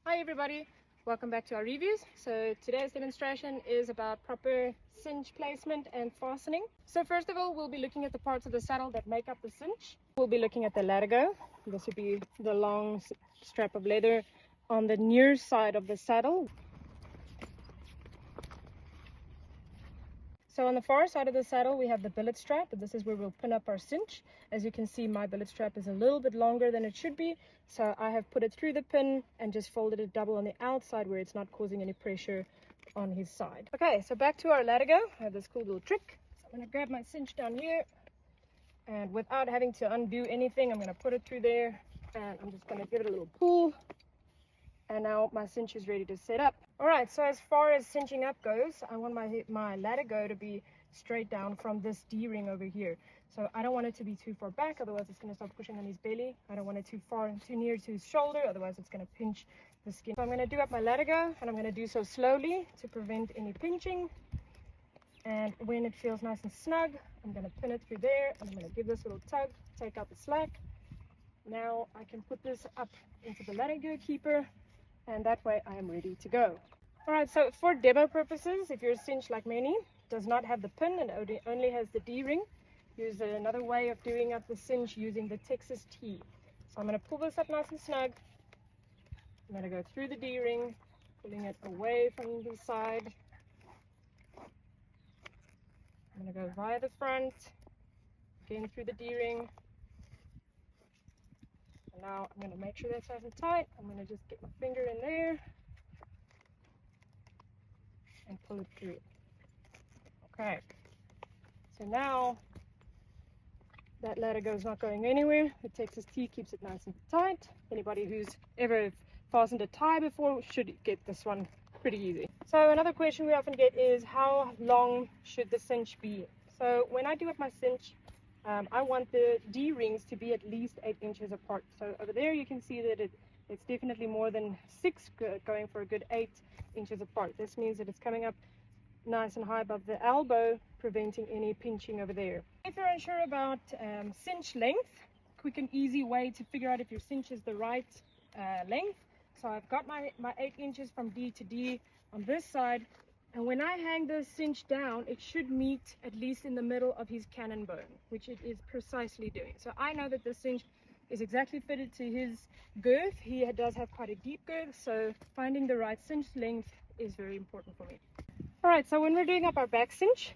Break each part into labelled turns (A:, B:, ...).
A: Hi everybody, welcome back to our reviews. So today's demonstration is about proper cinch placement and fastening. So first of all, we'll be looking at the parts of the saddle that make up the cinch. We'll be looking at the latigo. This would be the long strap of leather on the near side of the saddle. So on the far side of the saddle, we have the billet strap. This is where we'll pin up our cinch. As you can see, my billet strap is a little bit longer than it should be. So I have put it through the pin and just folded it double on the outside where it's not causing any pressure on his side. Okay, so back to our latigo. I have this cool little trick. So I'm gonna grab my cinch down here, and without having to undo anything, I'm gonna put it through there, and I'm just gonna give it a little pull. And now my cinch is ready to set up. All right, so as far as cinching up goes, I want my latigo to be straight down from this D-ring over here. So I don't want it to be too far back, otherwise it's going to start pushing on his belly. I don't want it too far and too near to his shoulder, otherwise it's going to pinch the skin. So I'm going to do up my latigo, and I'm going to do so slowly to prevent any pinching. And when it feels nice and snug, I'm going to pin it through there, and I'm going to give this a little tug, take out the slack. Now I can put this up into the latigo keeper, and that way I am ready to go. All right, so for demo purposes, if your cinch, like many, does not have the pin and only has the D-ring, use another way of doing up the cinch using the Texas T. So I'm going to pull this up nice and snug. I'm going to go through the D-ring, pulling it away from the side. I'm going to go via the front, again through the D-ring. And now I'm going to make sure that's nice and tight. I'm going to just get my finger in there and pull it through. Okay, so now that latigo is not going anywhere. The Texas T keeps it nice and tight. Anybody who's ever fastened a tie before should get this one pretty easy. So another question we often get is, how long should the cinch be? So when I do up my cinch, I want the D-rings to be at least 8 inches apart. So over there you can see that it's definitely more than 6, going for a good 8 inches apart. This means that it's coming up nice and high above the elbow, preventing any pinching over there. If you're unsure about cinch length, quick and easy way to figure out if your cinch is the right length. So I've got my 8 inches from D to D on this side, and when I hang the cinch down, it should meet at least in the middle of his cannon bone, which it is precisely doing. So I know that the cinch is exactly fitted to his girth. He does have quite a deep girth, so finding the right cinch length is very important for me. All right, so when we're doing up our back cinch,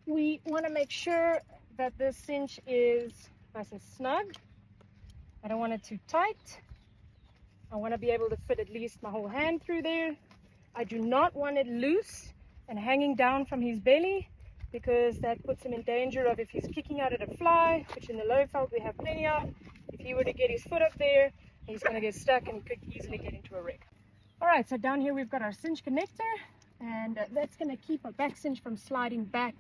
A: we want to make sure that this cinch is nice and snug. I don't want it too tight. I want to be able to fit at least my whole hand through there. I do not want it loose and hanging down from his belly, because that puts him in danger of, if he's kicking out at a fly, which in the low felt we have plenty of, if he were to get his foot up there, he's going to get stuck and he could easily get into a wreck. All right, so down here we've got our cinch connector, and that's going to keep our back cinch from sliding back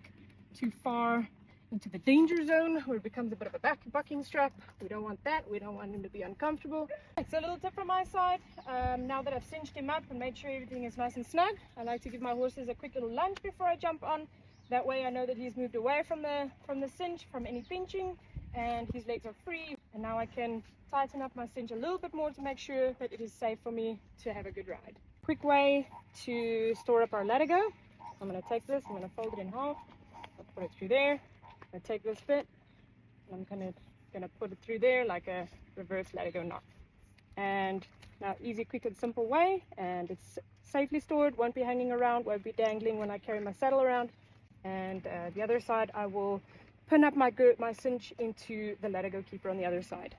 A: too far into the danger zone where it becomes a bit of a bucking strap. We don't want that. We don't want him to be uncomfortable. So a little tip from my side, now that I've cinched him up and made sure everything is nice and snug, I like to give my horses a quick little lunge before I jump on. That way I know that he's moved away from the cinch, from any pinching, and his legs are free. And now I can tighten up my cinch a little bit more to make sure that it is safe for me to have a good ride. Quick way to store up our latigo. I'm going to take this, I'm going to fold it in half, I'll put it through there. I'm going to take this bit, and I'm going to put it through there like a reverse latigo knot. And now, easy, quick and simple way, and it's safely stored, won't be hanging around, won't be dangling when I carry my saddle around. And the other side, I will pin up my cinch into the latigo keeper on the other side.